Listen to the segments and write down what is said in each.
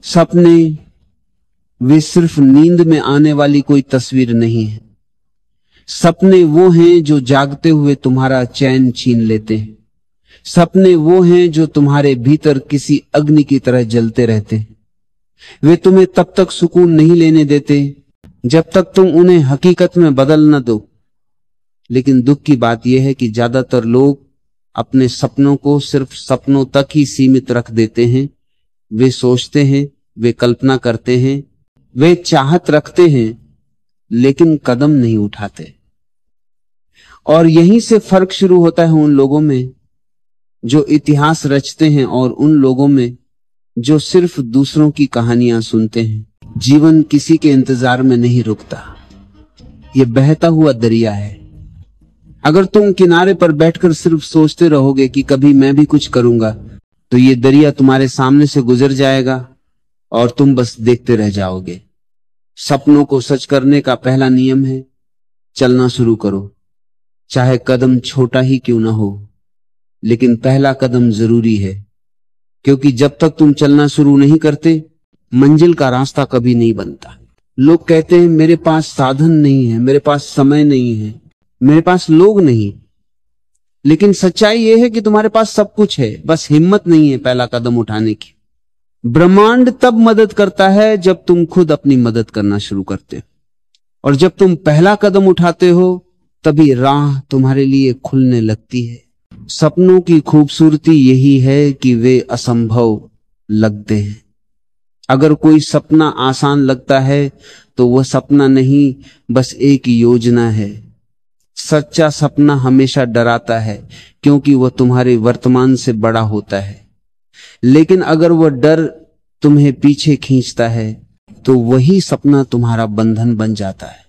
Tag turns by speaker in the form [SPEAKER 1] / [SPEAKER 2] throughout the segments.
[SPEAKER 1] सपने वे सिर्फ नींद में आने वाली कोई तस्वीर नहीं है। सपने वो हैं जो जागते हुए तुम्हारा चैन छीन लेते हैं। सपने वो हैं जो तुम्हारे भीतर किसी अग्नि की तरह जलते रहते हैं। वे तुम्हें तब तक सुकून नहीं लेने देते जब तक तुम उन्हें हकीकत में बदल न दो। लेकिन दुख की बात यह है कि ज्यादातर लोग अपने सपनों को सिर्फ सपनों तक ही सीमित रख देते हैं। वे सोचते हैं, वे कल्पना करते हैं, वे चाहत रखते हैं, लेकिन कदम नहीं उठाते। और यहीं से फर्क शुरू होता है उन लोगों में जो इतिहास रचते हैं और उन लोगों में जो सिर्फ दूसरों की कहानियां सुनते हैं। जीवन किसी के इंतजार में नहीं रुकता, यह बहता हुआ दरिया है। अगर तुम किनारे पर बैठकर सिर्फ सोचते रहोगे कि कभी मैं भी कुछ करूंगा, तो ये दरिया तुम्हारे सामने से गुजर जाएगा और तुम बस देखते रह जाओगे। सपनों को सच करने का पहला नियम है, चलना शुरू करो। चाहे कदम छोटा ही क्यों ना हो, लेकिन पहला कदम जरूरी है, क्योंकि जब तक तुम चलना शुरू नहीं करते, मंजिल का रास्ता कभी नहीं बनता। लोग कहते हैं मेरे पास साधन नहीं है, मेरे पास समय नहीं है, मेरे पास लोग नहीं। लेकिन सच्चाई यह है कि तुम्हारे पास सब कुछ है, बस हिम्मत नहीं है पहला कदम उठाने की। ब्रह्मांड तब मदद करता है जब तुम खुद अपनी मदद करना शुरू करते हो, और जब तुम पहला कदम उठाते हो तभी राह तुम्हारे लिए खुलने लगती है। सपनों की खूबसूरती यही है कि वे असंभव लगते हैं। अगर कोई सपना आसान लगता है तो वह सपना नहीं, बस एक योजना है। सच्चा सपना हमेशा डराता है, क्योंकि वह तुम्हारे वर्तमान से बड़ा होता है। लेकिन अगर वह डर तुम्हें पीछे खींचता है तो वही सपना तुम्हारा बंधन बन जाता है।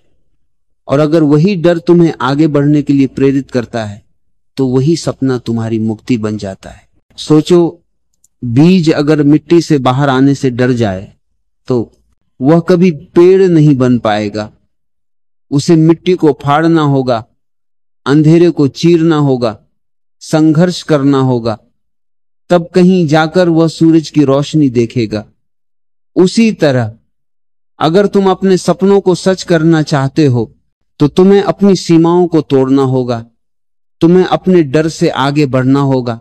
[SPEAKER 1] और अगर वही डर तुम्हें आगे बढ़ने के लिए प्रेरित करता है तो वही सपना तुम्हारी मुक्ति बन जाता है। सोचो, बीज अगर मिट्टी से बाहर आने से डर जाए तो वह कभी पेड़ नहीं बन पाएगा। उसे मिट्टी को फाड़ना होगा, अंधेरे को चीरना होगा, संघर्ष करना होगा, तब कहीं जाकर वह सूरज की रोशनी देखेगा। उसी तरह अगर तुम अपने सपनों को सच करना चाहते हो तो तुम्हें अपनी सीमाओं को तोड़ना होगा, तुम्हें अपने डर से आगे बढ़ना होगा,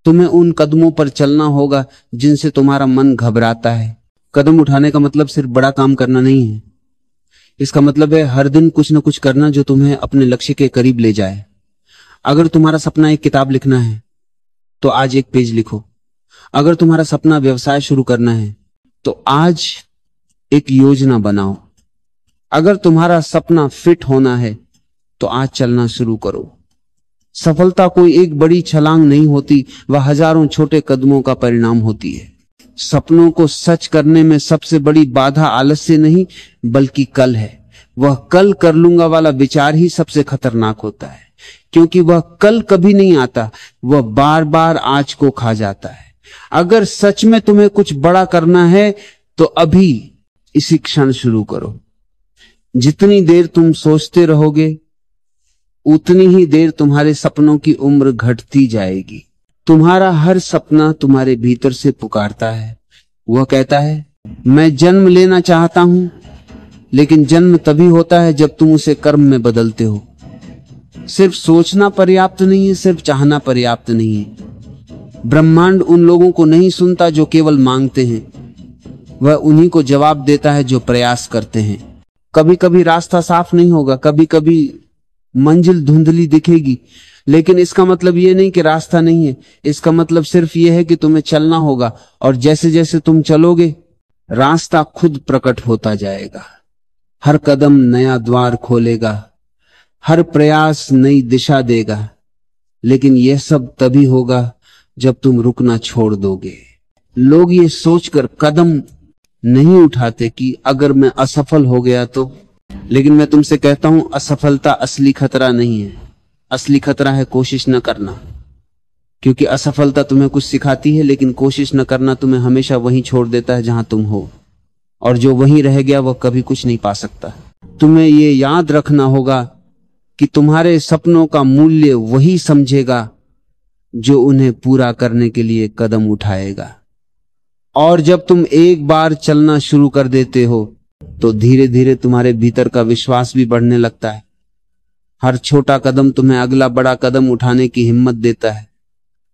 [SPEAKER 1] तुम्हें उन कदमों पर चलना होगा जिनसे तुम्हारा मन घबराता है। कदम उठाने का मतलब सिर्फ बड़ा काम करना नहीं है। इसका मतलब है हर दिन कुछ न कुछ करना जो तुम्हें अपने लक्ष्य के करीब ले जाए। अगर तुम्हारा सपना एक किताब लिखना है तो आज एक पेज लिखो। अगर तुम्हारा सपना व्यवसाय शुरू करना है तो आज एक योजना बनाओ। अगर तुम्हारा सपना फिट होना है तो आज चलना शुरू करो। सफलता कोई एक बड़ी छलांग नहीं होती, वह हजारों छोटे कदमों का परिणाम होती है। सपनों को सच करने में सबसे बड़ी बाधा आलस्य नहीं बल्कि कल है। वह कल कर लूंगा वाला विचार ही सबसे खतरनाक होता है, क्योंकि वह कल कभी नहीं आता, वह बार बार आज को खा जाता है। अगर सच में तुम्हें कुछ बड़ा करना है तो अभी इसी क्षण शुरू करो। जितनी देर तुम सोचते रहोगे उतनी ही देर तुम्हारे सपनों की उम्र घटती जाएगी। तुम्हारा हर सपना तुम्हारे भीतर से पुकारता है। वह कहता है मैं जन्म लेना चाहता हूं, लेकिन जन्म तभी होता है जब तुम उसे कर्म में बदलते हो। सिर्फ सोचना पर्याप्त नहीं है, सिर्फ चाहना पर्याप्त नहीं है। ब्रह्मांड उन लोगों को नहीं सुनता जो केवल मांगते हैं, वह उन्हीं को जवाब देता है जो प्रयास करते हैं। कभी कभी रास्ता साफ नहीं होगा, कभी कभी मंजिल धुंधली दिखेगी, लेकिन इसका मतलब यह नहीं कि रास्ता नहीं है। इसका मतलब सिर्फ यह है कि तुम्हें चलना होगा, और जैसे जैसे तुम चलोगे रास्ता खुद प्रकट होता जाएगा। हर कदम नया द्वार खोलेगा, हर प्रयास नई दिशा देगा। लेकिन यह सब तभी होगा जब तुम रुकना छोड़ दोगे। लोग ये सोचकर कदम नहीं उठाते कि अगर मैं असफल हो गया तो, लेकिन मैं तुमसे कहता हूं असफलता असली खतरा नहीं है। असली खतरा है कोशिश न करना, क्योंकि असफलता तुम्हें कुछ सिखाती है, लेकिन कोशिश न करना तुम्हें हमेशा वहीं छोड़ देता है जहां तुम हो, और जो वहीं रह गया वह कभी कुछ नहीं पा सकता। तुम्हें ये याद रखना होगा कि तुम्हारे सपनों का मूल्य वही समझेगा जो उन्हें पूरा करने के लिए कदम उठाएगा। और जब तुम एक बार चलना शुरू कर देते हो तो धीरे धीरे तुम्हारे भीतर का विश्वास भी बढ़ने लगता है। हर छोटा कदम तुम्हें अगला बड़ा कदम उठाने की हिम्मत देता है,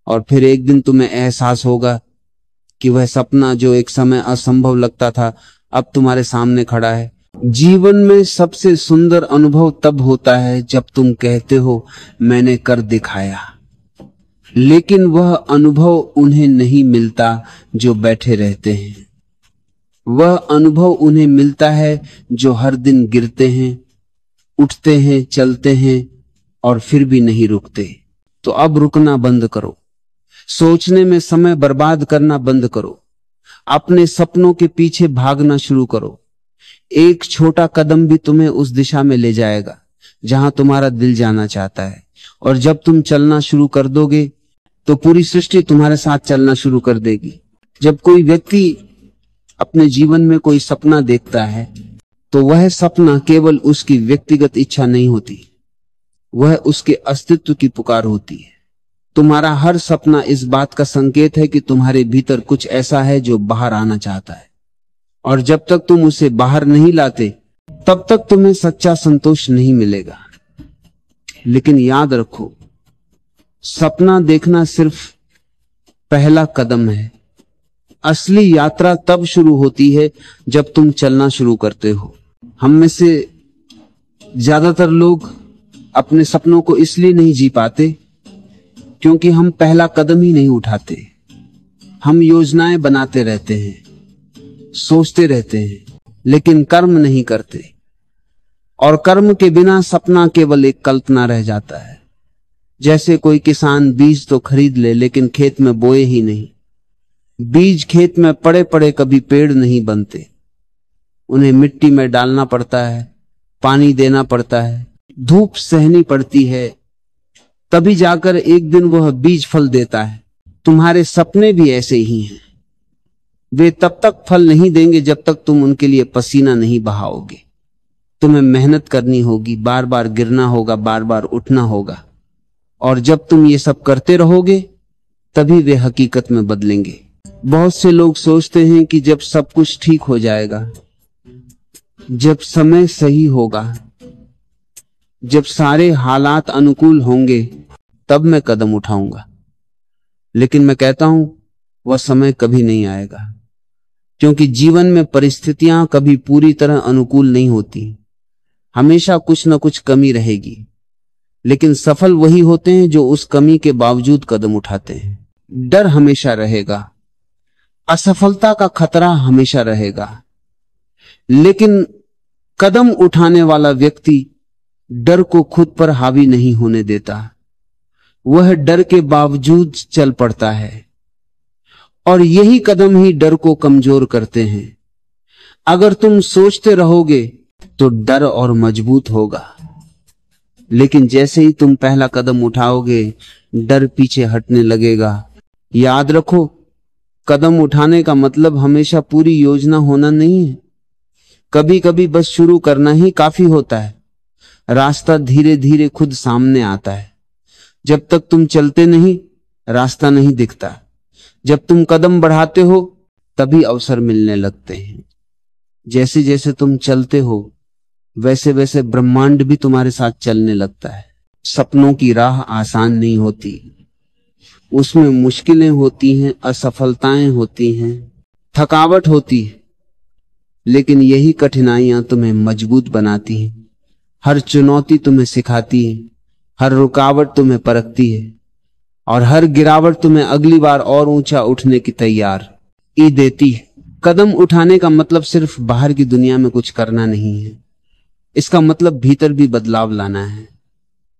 [SPEAKER 1] और फिर एक दिन तुम्हें एहसास होगा कि वह सपना जो एक समय असंभव लगता था अब तुम्हारे सामने खड़ा है। जीवन में सबसे सुंदर अनुभव तब होता है जब तुम कहते हो मैंने कर दिखाया, लेकिन वह अनुभव उन्हें नहीं मिलता जो बैठे रहते हैं। वह अनुभव उन्हें मिलता है जो हर दिन गिरते हैं, उठते हैं, चलते हैं और फिर भी नहीं रुकते। तो अब रुकना बंद करो, सोचने में समय बर्बाद करना बंद करो, अपने सपनों के पीछे भागना शुरू करो। एक छोटा कदम भी तुम्हें उस दिशा में ले जाएगा जहां तुम्हारा दिल जाना चाहता है। और जब तुम चलना शुरू कर दोगे तो पूरी सृष्टि तुम्हारे साथ चलना शुरू कर देगी। जब कोई व्यक्ति अपने जीवन में कोई सपना देखता है तो वह सपना केवल उसकी व्यक्तिगत इच्छा नहीं होती, वह उसके अस्तित्व की पुकार होती है। तुम्हारा हर सपना इस बात का संकेत है कि तुम्हारे भीतर कुछ ऐसा है जो बाहर आना चाहता है, और जब तक तुम उसे बाहर नहीं लाते तब तक तुम्हें सच्चा संतोष नहीं मिलेगा। लेकिन याद रखो, सपना देखना सिर्फ पहला कदम है। असली यात्रा तब शुरू होती है जब तुम चलना शुरू करते हो। हम में से ज्यादातर लोग अपने सपनों को इसलिए नहीं जी पाते क्योंकि हम पहला कदम ही नहीं उठाते। हम योजनाएं बनाते रहते हैं, सोचते रहते हैं, लेकिन कर्म नहीं करते, और कर्म के बिना सपना केवल एक कल्पना रह जाता है। जैसे कोई किसान बीज तो खरीद ले लेकिन खेत में बोए ही नहीं। बीज खेत में पड़े पड़े कभी पेड़ नहीं बनते, उन्हें मिट्टी में डालना पड़ता है, पानी देना पड़ता है, धूप सहनी पड़ती है, तभी जाकर एक दिन वह बीज फल देता है। तुम्हारे सपने भी ऐसे ही हैं, वे तब तक फल नहीं देंगे जब तक तुम उनके लिए पसीना नहीं बहाओगे। तुम्हें मेहनत करनी होगी, बार बार गिरना होगा, बार बार उठना होगा, और जब तुम ये सब करते रहोगे तभी वे हकीकत में बदलेंगे। बहुत से लोग सोचते हैं कि जब सब कुछ ठीक हो जाएगा, जब समय सही होगा, जब सारे हालात अनुकूल होंगे, तब मैं कदम उठाऊंगा। लेकिन मैं कहता हूं वह समय कभी नहीं आएगा, क्योंकि जीवन में परिस्थितियां कभी पूरी तरह अनुकूल नहीं होती। हमेशा कुछ न कुछ कमी रहेगी, लेकिन सफल वही होते हैं जो उस कमी के बावजूद कदम उठाते हैं। डर हमेशा रहेगा, असफलता का खतरा हमेशा रहेगा, लेकिन कदम उठाने वाला व्यक्ति डर को खुद पर हावी नहीं होने देता। वह डर के बावजूद चल पड़ता है, और यही कदम ही डर को कमजोर करते हैं। अगर तुम सोचते रहोगे तो डर और मजबूत होगा, लेकिन जैसे ही तुम पहला कदम उठाओगे डर पीछे हटने लगेगा। याद रखो, कदम उठाने का मतलब हमेशा पूरी योजना होना नहीं है। कभी कभी बस शुरू करना ही काफी होता है। रास्ता धीरे धीरे खुद सामने आता है। जब तक तुम चलते नहीं, रास्ता नहीं दिखता। जब तुम कदम बढ़ाते हो तभी अवसर मिलने लगते हैं। जैसे जैसे तुम चलते हो वैसे वैसे ब्रह्मांड भी तुम्हारे साथ चलने लगता है। सपनों की राह आसान नहीं होती, उसमें मुश्किलें होती हैं, असफलताएं होती हैं, थकावट होती है, लेकिन यही कठिनाइयां तुम्हें मजबूत बनाती हैं। हर चुनौती तुम्हें सिखाती है, हर रुकावट तुम्हें परखती है, और हर गिरावट तुम्हें अगली बार और ऊंचा उठने की तैयारी देती है। कदम उठाने का मतलब सिर्फ बाहर की दुनिया में कुछ करना नहीं है, इसका मतलब भीतर भी बदलाव लाना है।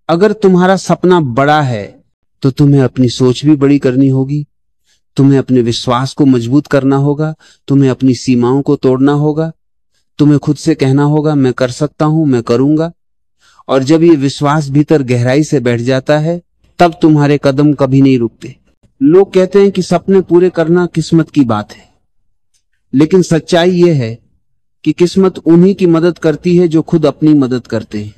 [SPEAKER 1] अगर तुम्हारा सपना बड़ा है तो तुम्हें अपनी सोच भी बड़ी करनी होगी, तुम्हें अपने विश्वास को मजबूत करना होगा, तुम्हें अपनी सीमाओं को तोड़ना होगा, तुम्हें खुद से कहना होगा मैं कर सकता हूं, मैं करूंगा। और जब ये विश्वास भीतर गहराई से बैठ जाता है तब तुम्हारे कदम कभी नहीं रुकते। लोग कहते हैं कि सपने पूरे करना किस्मत की बात है, लेकिन सच्चाई यह है कि किस्मत उन्हीं की मदद करती है जो खुद अपनी मदद करते हैं।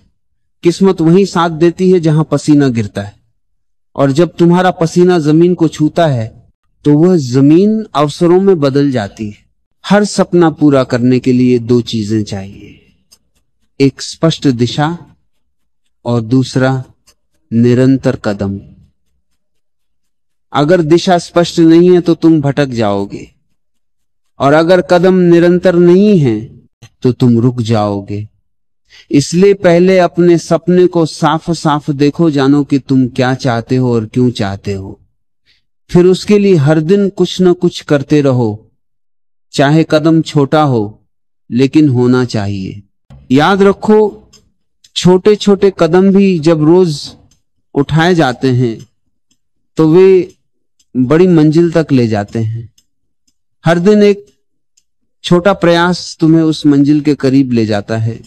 [SPEAKER 1] किस्मत वहीं साथ देती है जहां पसीना गिरता है, और जब तुम्हारा पसीना जमीन को छूता है तो वह जमीन अवसरों में बदल जाती है। हर सपना पूरा करने के लिए दो चीजें चाहिए, एक स्पष्ट दिशा और दूसरा निरंतर कदम। अगर दिशा स्पष्ट नहीं है तो तुम भटक जाओगे, और अगर कदम निरंतर नहीं है तो तुम रुक जाओगे। इसलिए पहले अपने सपने को साफ साफ देखो, जानो कि तुम क्या चाहते हो और क्यों चाहते हो। फिर उसके लिए हर दिन कुछ न कुछ करते रहो, चाहे कदम छोटा हो लेकिन होना चाहिए। याद रखो, छोटे छोटे कदम भी जब रोज उठाए जाते हैं तो वे बड़ी मंजिल तक ले जाते हैं। हर दिन एक छोटा प्रयास तुम्हें उस मंजिल के करीब ले जाता है,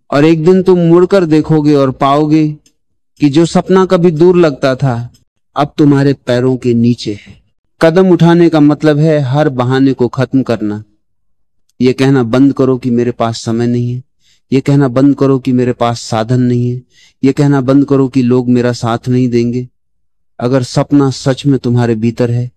[SPEAKER 1] और एक दिन तुम मुड़कर देखोगे और पाओगे कि जो सपना कभी दूर लगता था अब तुम्हारे पैरों के नीचे है। कदम उठाने का मतलब है हर बहाने को खत्म करना। यह कहना बंद करो कि मेरे पास समय नहीं है, यह कहना बंद करो कि मेरे पास साधन नहीं है, यह कहना बंद करो कि लोग मेरा साथ नहीं देंगे। अगर सपना सच में तुम्हारे भीतर है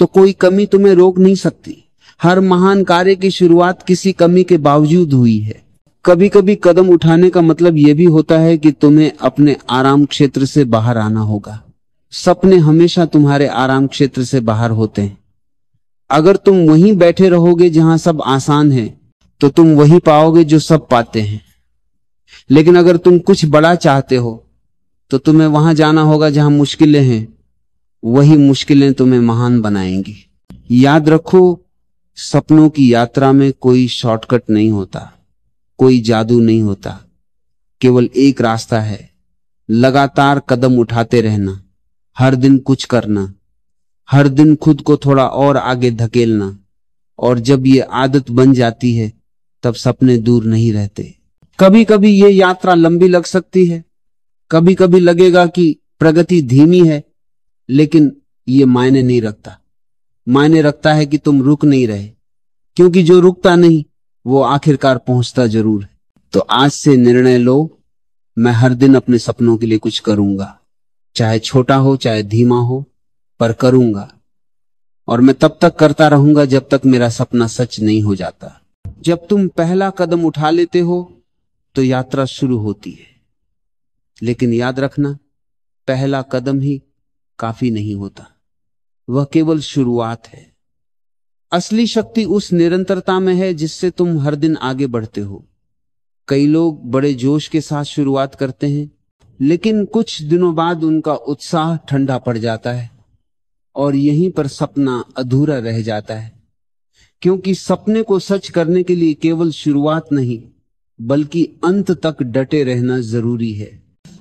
[SPEAKER 1] तो कोई कमी तुम्हें रोक नहीं सकती। हर महान कार्य की शुरुआत किसी कमी के बावजूद हुई है। कभी कभी कदम उठाने का मतलब यह भी होता है कि तुम्हें अपने आराम क्षेत्र से बाहर आना होगा। सपने हमेशा तुम्हारे आराम क्षेत्र से बाहर होते हैं। अगर तुम वहीं बैठे रहोगे जहां सब आसान है तो तुम वही पाओगे जो सब पाते हैं। लेकिन अगर तुम कुछ बड़ा चाहते हो तो तुम्हें वहां जाना होगा जहां मुश्किलें हैं। वही मुश्किलें तुम्हें महान बनाएंगी। याद रखो, सपनों की यात्रा में कोई शॉर्टकट नहीं होता, कोई जादू नहीं होता। केवल एक रास्ता है, लगातार कदम उठाते रहना, हर दिन कुछ करना, हर दिन खुद को थोड़ा और आगे धकेलना। और जब ये आदत बन जाती है तब सपने दूर नहीं रहते। कभी कभी ये यात्रा लंबी लग सकती है, कभी कभी लगेगा कि प्रगति धीमी है, लेकिन ये मायने नहीं रखता। मायने रखता है कि तुम रुक नहीं रहे, क्योंकि जो रुकता नहीं वो आखिरकार पहुंचता जरूर है। तो आज से निर्णय लो, मैं हर दिन अपने सपनों के लिए कुछ करूंगा, चाहे छोटा हो चाहे धीमा हो, पर करूंगा। और मैं तब तक करता रहूंगा जब तक मेरा सपना सच नहीं हो जाता। जब तुम पहला कदम उठा लेते हो तो यात्रा शुरू होती है, लेकिन याद रखना, पहला कदम ही काफी नहीं होता, वह केवल शुरुआत है। असली शक्ति उस निरंतरता में है जिससे तुम हर दिन आगे बढ़ते हो। कई लोग बड़े जोश के साथ शुरुआत करते हैं, लेकिन कुछ दिनों बाद उनका उत्साह ठंडा पड़ जाता है और यहीं पर सपना अधूरा रह जाता है। क्योंकि सपने को सच करने के लिए केवल शुरुआत नहीं बल्कि अंत तक डटे रहना जरूरी है।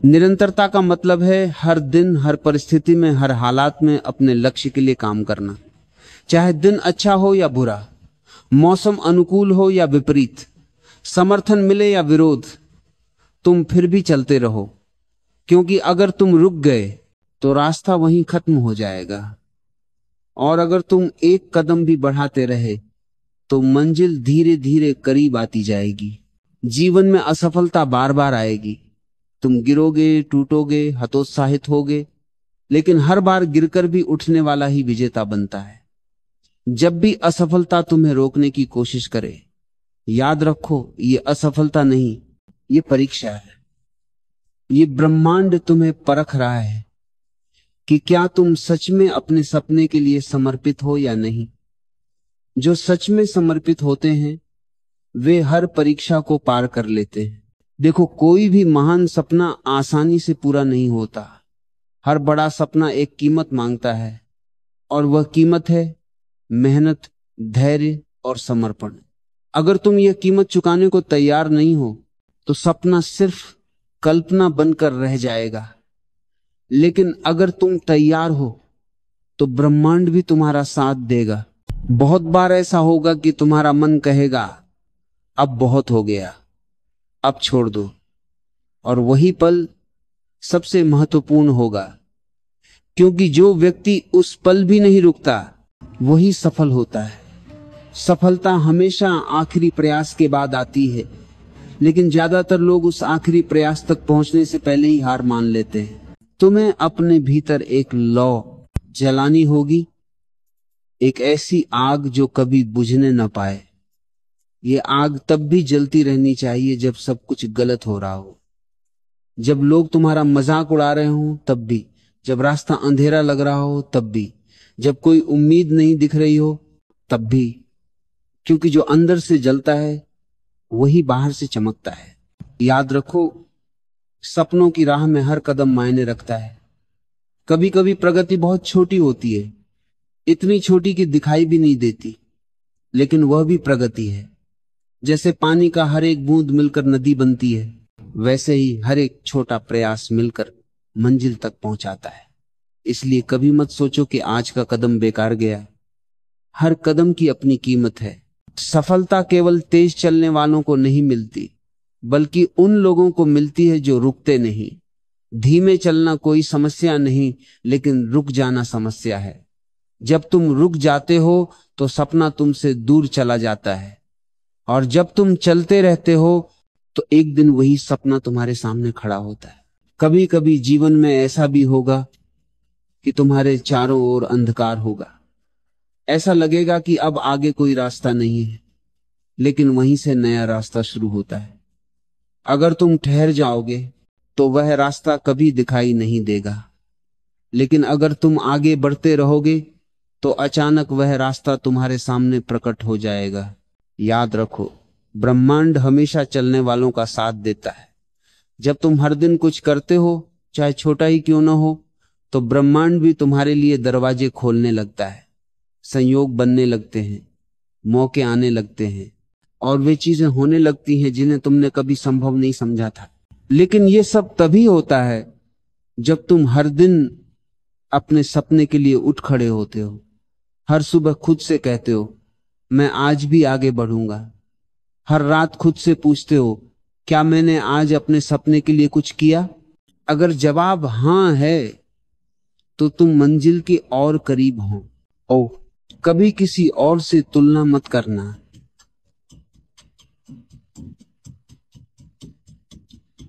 [SPEAKER 1] निरंतरता का मतलब है हर दिन, हर परिस्थिति में, हर हालात में अपने लक्ष्य के लिए काम करना। चाहे दिन अच्छा हो या बुरा, मौसम अनुकूल हो या विपरीत, समर्थन मिले या विरोध, तुम फिर भी चलते रहो। क्योंकि अगर तुम रुक गए तो रास्ता वहीं खत्म हो जाएगा, और अगर तुम एक कदम भी बढ़ाते रहे तो मंजिल धीरे धीरे करीब आती जाएगी। जीवन में असफलता बार बार आएगी, तुम गिरोगे, टूटोगे, हतोत्साहित होगे, लेकिन हर बार गिरकर भी उठने वाला ही विजेता बनता है। जब भी असफलता तुम्हें रोकने की कोशिश करे, याद रखो, ये असफलता नहीं, ये परीक्षा है। ये ब्रह्मांड तुम्हें परख रहा है कि क्या तुम सच में अपने सपने के लिए समर्पित हो या नहीं। जो सच में समर्पित होते हैं वे हर परीक्षा को पार कर लेते हैं। देखो, कोई भी महान सपना आसानी से पूरा नहीं होता। हर बड़ा सपना एक कीमत मांगता है, और वह कीमत है मेहनत, धैर्य और समर्पण। अगर तुम यह कीमत चुकाने को तैयार नहीं हो तो सपना सिर्फ कल्पना बनकर रह जाएगा। लेकिन अगर तुम तैयार हो तो ब्रह्मांड भी तुम्हारा साथ देगा। बहुत बार ऐसा होगा कि तुम्हारा मन कहेगा अब बहुत हो गया, अब छोड़ दो, और वही पल सबसे महत्वपूर्ण होगा, क्योंकि जो व्यक्ति उस पल भी नहीं रुकता वही सफल होता है। सफलता हमेशा आखिरी प्रयास के बाद आती है, लेकिन ज्यादातर लोग उस आखिरी प्रयास तक पहुंचने से पहले ही हार मान लेते हैं। तुम्हें अपने भीतर एक लौ जलानी होगी एक ऐसी आग जो कभी बुझने न पाए। ये आग तब भी जलती रहनी चाहिए जब सब कुछ गलत हो रहा हो, जब लोग तुम्हारा मजाक उड़ा रहे हो तब भी, जब रास्ता अंधेरा लग रहा हो तब भी, जब कोई उम्मीद नहीं दिख रही हो तब भी। क्योंकि जो अंदर से जलता है वही बाहर से चमकता है। याद रखो, सपनों की राह में हर कदम मायने रखता है। कभी कभी प्रगति बहुत छोटी होती है, इतनी छोटी कि दिखाई भी नहीं देती, लेकिन वह भी प्रगति है। जैसे पानी का हर एक बूंद मिलकर नदी बनती है, वैसे ही हर एक छोटा प्रयास मिलकर मंजिल तक पहुंचाता है। इसलिए कभी मत सोचो कि आज का कदम बेकार गया। हर कदम की अपनी कीमत है। सफलता केवल तेज चलने वालों को नहीं मिलती, बल्कि उन लोगों को मिलती है जो रुकते नहीं। धीमे चलना कोई समस्या नहीं, लेकिन रुक जाना समस्या है। जब तुम रुक जाते हो तो सपना तुमसे दूर चला जाता है, और जब तुम चलते रहते हो तो एक दिन वही सपना तुम्हारे सामने खड़ा होता है। कभी कभी जीवन में ऐसा भी होगा कि तुम्हारे चारों ओर अंधकार होगा, ऐसा लगेगा कि अब आगे कोई रास्ता नहीं है, लेकिन वहीं से नया रास्ता शुरू होता है। अगर तुम ठहर जाओगे तो वह रास्ता कभी दिखाई नहीं देगा, लेकिन अगर तुम आगे बढ़ते रहोगे तो अचानक वह रास्ता तुम्हारे सामने प्रकट हो जाएगा। याद रखो, ब्रह्मांड हमेशा चलने वालों का साथ देता है। जब तुम हर दिन कुछ करते हो, चाहे छोटा ही क्यों ना हो, तो ब्रह्मांड भी तुम्हारे लिए दरवाजे खोलने लगता है। संयोग बनने लगते हैं, मौके आने लगते हैं, और वे चीजें होने लगती हैं जिन्हें तुमने कभी संभव नहीं समझा था। लेकिन ये सब तभी होता है जब तुम हर दिन अपने सपने के लिए उठ खड़े होते हो। हर सुबह खुद से कहते हो, मैं आज भी आगे बढ़ूंगा। हर रात खुद से पूछते हो, क्या मैंने आज अपने सपने के लिए कुछ किया? अगर जवाब हां है तो तुम मंजिल के और करीब हो। ओ, कभी किसी और से तुलना मत करना।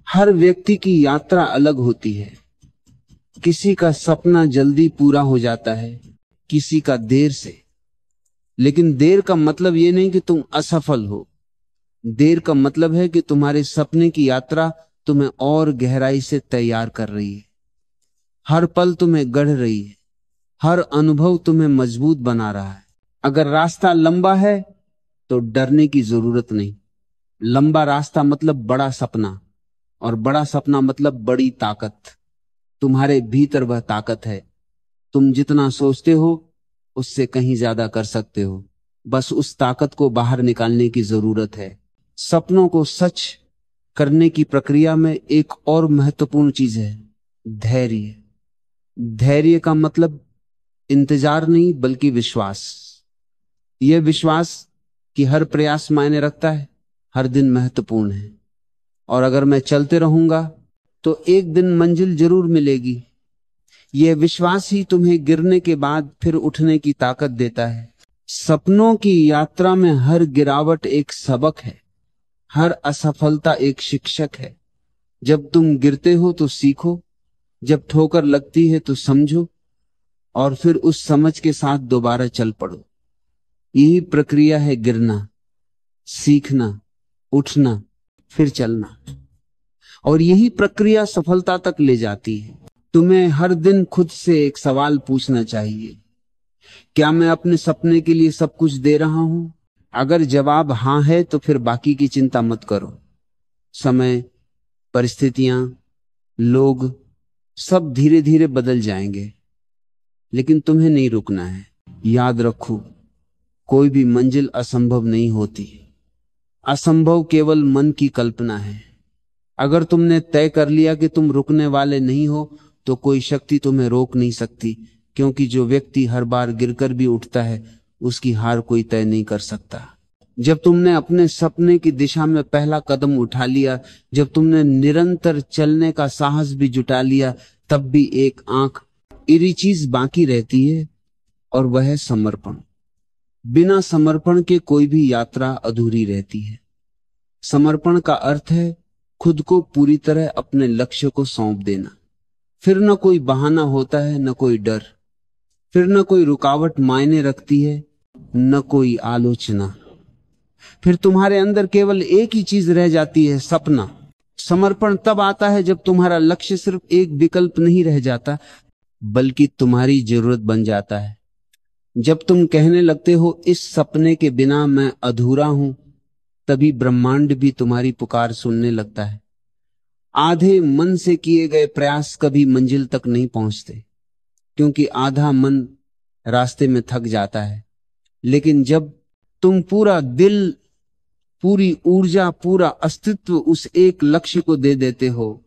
[SPEAKER 1] हर व्यक्ति की यात्रा अलग होती है। किसी का सपना जल्दी पूरा हो जाता है, किसी का देर से। लेकिन देर का मतलब यह नहीं कि तुम असफल हो। देर का मतलब है कि तुम्हारे सपने की यात्रा तुम्हें और गहराई से तैयार कर रही है। हर पल तुम्हें गढ़ रही है, हर अनुभव तुम्हें मजबूत बना रहा है। अगर रास्ता लंबा है तो डरने की जरूरत नहीं। लंबा रास्ता मतलब बड़ा सपना, और बड़ा सपना मतलब बड़ी ताकत। तुम्हारे भीतर वह ताकत है। तुम जितना सोचते हो उससे कहीं ज्यादा कर सकते हो। बस उस ताकत को बाहर निकालने की जरूरत है। सपनों को सच करने की प्रक्रिया में एक और महत्वपूर्ण चीज है, धैर्य। धैर्य का मतलब इंतजार नहीं, बल्कि विश्वास। यह विश्वास कि हर प्रयास मायने रखता है, हर दिन महत्वपूर्ण है, और अगर मैं चलते रहूंगा तो एक दिन मंजिल जरूर मिलेगी। यह विश्वास ही तुम्हें गिरने के बाद फिर उठने की ताकत देता है। सपनों की यात्रा में हर गिरावट एक सबक है, हर असफलता एक शिक्षक है। जब तुम गिरते हो तो सीखो, जब ठोकर लगती है तो समझो, और फिर उस समझ के साथ दोबारा चल पड़ो। यही प्रक्रिया है गिरना, सीखना, उठना, फिर चलना। और यही प्रक्रिया सफलता तक ले जाती है। तुम्हें हर दिन खुद से एक सवाल पूछना चाहिए, क्या मैं अपने सपने के लिए सब कुछ दे रहा हूं? अगर जवाब हां है तो फिर बाकी की चिंता मत करो। समय, परिस्थितियां, लोग, सब धीरे धीरे बदल जाएंगे, लेकिन तुम्हें नहीं रुकना है। याद रखो, कोई भी मंजिल असंभव नहीं होती। असंभव केवल मन की कल्पना है। अगर तुमने तय कर लिया कि तुम रुकने वाले नहीं हो, तो कोई शक्ति तुम्हें रोक नहीं सकती, क्योंकि जो व्यक्ति हर बार गिरकर भी उठता है, उसकी हार कोई तय नहीं कर सकता। जब तुमने अपने सपने की दिशा में पहला कदम उठा लिया, जब तुमने निरंतर चलने का साहस भी जुटा लिया, तब भी एक आखिरी चीज बाकी रहती है, और वह है समर्पण। बिना समर्पण के कोई भी यात्रा अधूरी रहती है। समर्पण का अर्थ है खुद को पूरी तरह अपने लक्ष्य को सौंप देना। फिर न कोई बहाना होता है, न कोई डर। फिर न कोई रुकावट मायने रखती है, न कोई आलोचना। फिर तुम्हारे अंदर केवल एक ही चीज रह जाती है, सपना। समर्पण तब आता है जब तुम्हारा लक्ष्य सिर्फ एक विकल्प नहीं रह जाता, बल्कि तुम्हारी जरूरत बन जाता है। जब तुम कहने लगते हो इस सपने के बिना मैं अधूरा हूं, तभी ब्रह्मांड भी तुम्हारी पुकार सुनने लगता है। आधे मन से किए गए प्रयास कभी मंजिल तक नहीं पहुंचते, क्योंकि आधा मन रास्ते में थक जाता है। लेकिन जब तुम पूरा दिल, पूरी ऊर्जा, पूरा अस्तित्व उस एक लक्ष्य को दे देते हो,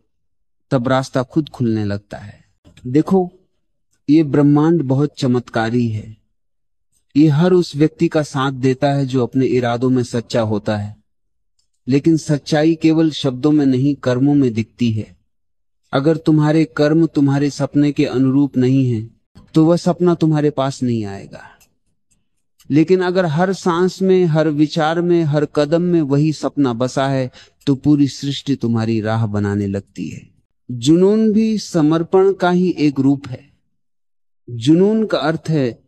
[SPEAKER 1] तब रास्ता खुद खुलने लगता है। देखो, ये ब्रह्मांड बहुत चमत्कारी है। ये हर उस व्यक्ति का साथ देता है जो अपने इरादों में सच्चा होता है। लेकिन सच्चाई केवल शब्दों में नहीं, कर्मों में दिखती है। अगर तुम्हारे कर्म तुम्हारे सपने के अनुरूप नहीं है, तो वह सपना तुम्हारे पास नहीं आएगा। लेकिन अगर हर सांस में, हर विचार में, हर कदम में वही सपना बसा है, तो पूरी सृष्टि तुम्हारी राह बनाने लगती है। जुनून भी समर्पण का ही एक रूप है। जुनून का अर्थ है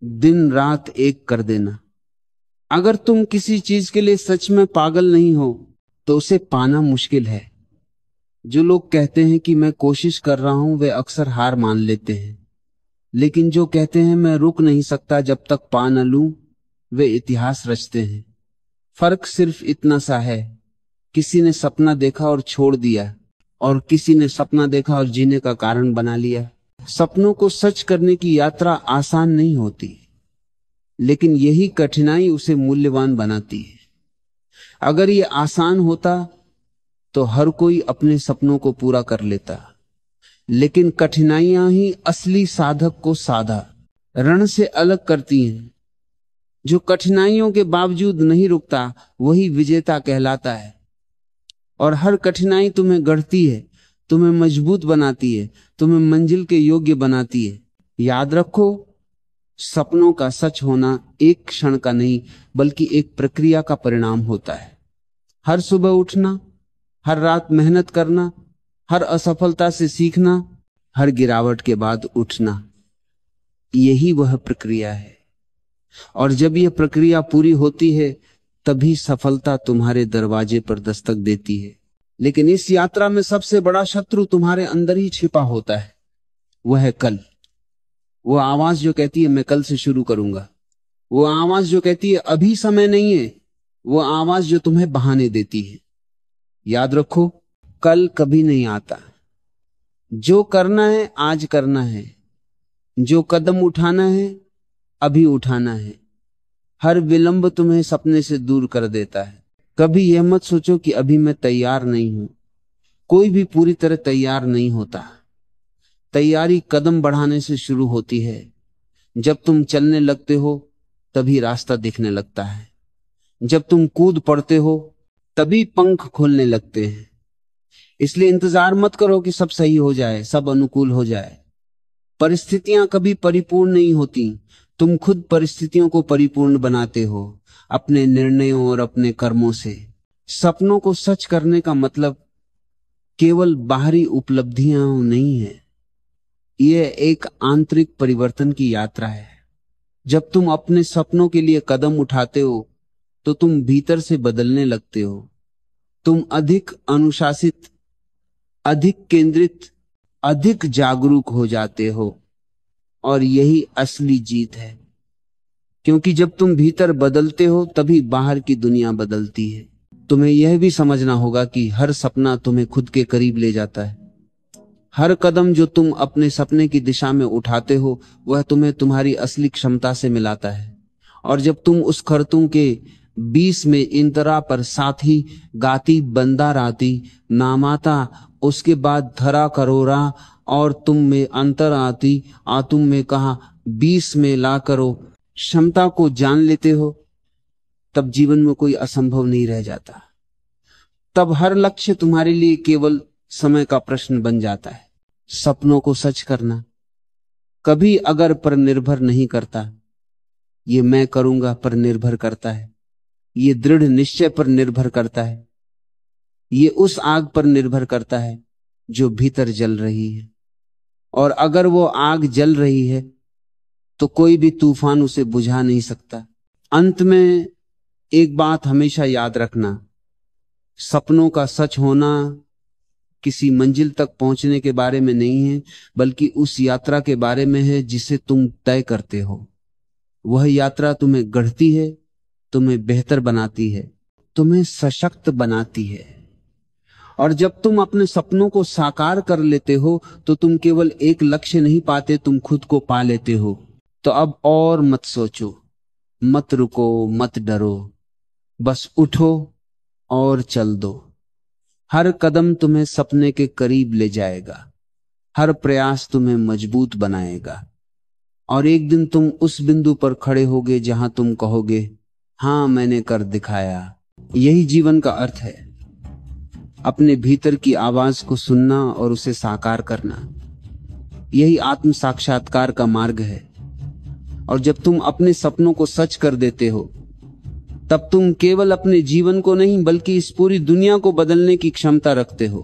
[SPEAKER 1] दिन रात एक कर देना। अगर तुम किसी चीज के लिए सच में पागल नहीं हो, तो उसे पाना मुश्किल है। जो लोग कहते हैं कि मैं कोशिश कर रहा हूं, वे अक्सर हार मान लेते हैं। लेकिन जो कहते हैं मैं रुक नहीं सकता जब तक पा न लूं, वे इतिहास रचते हैं। फर्क सिर्फ इतना सा है, किसी ने सपना देखा और छोड़ दिया, और किसी ने सपना देखा और जीने का कारण बना लिया। सपनों को सच करने की यात्रा आसान नहीं होती, लेकिन यही कठिनाई उसे मूल्यवान बनाती है। अगर ये आसान होता तो हर कोई अपने सपनों को पूरा कर लेता। लेकिन कठिनाइयां ही असली साधक को साधा, रण से अलग करती हैं। जो कठिनाइयों के बावजूद नहीं रुकता, वही विजेता कहलाता है। और हर कठिनाई तुम्हें गढ़ती है, तुम्हें मजबूत बनाती है, तुम्हें मंजिल के योग्य बनाती है। याद रखो, सपनों का सच होना एक क्षण का नहीं, बल्कि एक प्रक्रिया का परिणाम होता है। हर सुबह उठना, हर रात मेहनत करना, हर असफलता से सीखना, हर गिरावट के बाद उठना, यही वह प्रक्रिया है। और जब यह प्रक्रिया पूरी होती है, तभी सफलता तुम्हारे दरवाजे पर दस्तक देती है। लेकिन इस यात्रा में सबसे बड़ा शत्रु तुम्हारे अंदर ही छिपा होता है। वह है कल। वो आवाज जो कहती है मैं कल से शुरू करूंगा। वो आवाज जो कहती है अभी समय नहीं है। वो आवाज जो तुम्हें बहाने देती है। याद रखो, कल कभी नहीं आता। जो करना है आज करना है। जो कदम उठाना है अभी उठाना है। हर विलंब तुम्हें सपने से दूर कर देता है। कभी यह मत सोचो कि अभी मैं तैयार नहीं हूं। कोई भी पूरी तरह तैयार नहीं होता। तैयारी कदम बढ़ाने से शुरू होती है। जब तुम चलने लगते हो, तभी रास्ता दिखने लगता है। जब तुम कूद पड़ते हो, तभी पंख खोलने लगते हैं। इसलिए इंतजार मत करो कि सब सही हो जाए, सब अनुकूल हो जाए। परिस्थितियां कभी परिपूर्ण नहीं होती। तुम खुद परिस्थितियों को परिपूर्ण बनाते हो, अपने निर्णयों और अपने कर्मों से। सपनों को सच करने का मतलब केवल बाहरी उपलब्धियां नहीं है, यह एक आंतरिक परिवर्तन की यात्रा है। जब तुम अपने सपनों के लिए कदम उठाते हो, तो तुम भीतर से बदलने लगते हो। तुम अधिक अनुशासित, अधिक केंद्रित, अधिक जागरूक हो जाते हो। और यही असली जीत है, क्योंकि जब तुम भीतर बदलते हो, तभी बाहर की दुनिया बदलती है। तुम्हें यह भी समझना होगा कि हर सपना तुम्हें खुद के करीब ले जाता है। हर कदम जो तुम अपने सपने की दिशा में उठाते हो, वह तुम्हें तुम्हारी असली क्षमता से मिलाता है। और जब तुम उस खरतूं के 20 में इंतरा पर साथी गाती बंदा राती नामाता, उसके बाद धरा करोरा और तुम में अंतर आती आ तुम में कहा 20 में ला करो, क्षमता को जान लेते हो, तब जीवन में कोई असंभव नहीं रह जाता। तब हर लक्ष्य तुम्हारे लिए केवल समय का प्रश्न बन जाता है। सपनों को सच करना कभी अगर पर निर्भर नहीं करता, ये मैं करूंगा पर निर्भर करता है। ये दृढ़ निश्चय पर निर्भर करता है। ये उस आग पर निर्भर करता है जो भीतर जल रही है। और अगर वो आग जल रही है, तो कोई भी तूफान उसे बुझा नहीं सकता। अंत में एक बात हमेशा याद रखना, सपनों का सच होना किसी मंजिल तक पहुंचने के बारे में नहीं है, बल्कि उस यात्रा के बारे में है जिसे तुम तय करते हो। वह यात्रा तुम्हें गढ़ती है, तुम्हें बेहतर बनाती है, तुम्हें सशक्त बनाती है। और जब तुम अपने सपनों को साकार कर लेते हो तो तुम केवल एक लक्ष्य नहीं पाते, तुम खुद को पा लेते हो। तो अब और मत सोचो, मत रुको, मत डरो, बस उठो और चल दो। हर कदम तुम्हें सपने के करीब ले जाएगा, हर प्रयास तुम्हें मजबूत बनाएगा, और एक दिन तुम उस बिंदु पर खड़े होगे जहां तुम कहोगे, हां मैंने कर दिखाया। यही जीवन का अर्थ है, अपने भीतर की आवाज को सुनना और उसे साकार करना। यही आत्म साक्षात्कार का मार्ग है। और जब तुम अपने सपनों को सच कर देते हो, तब तुम केवल अपने जीवन को नहीं बल्कि इस पूरी दुनिया को बदलने की क्षमता रखते हो।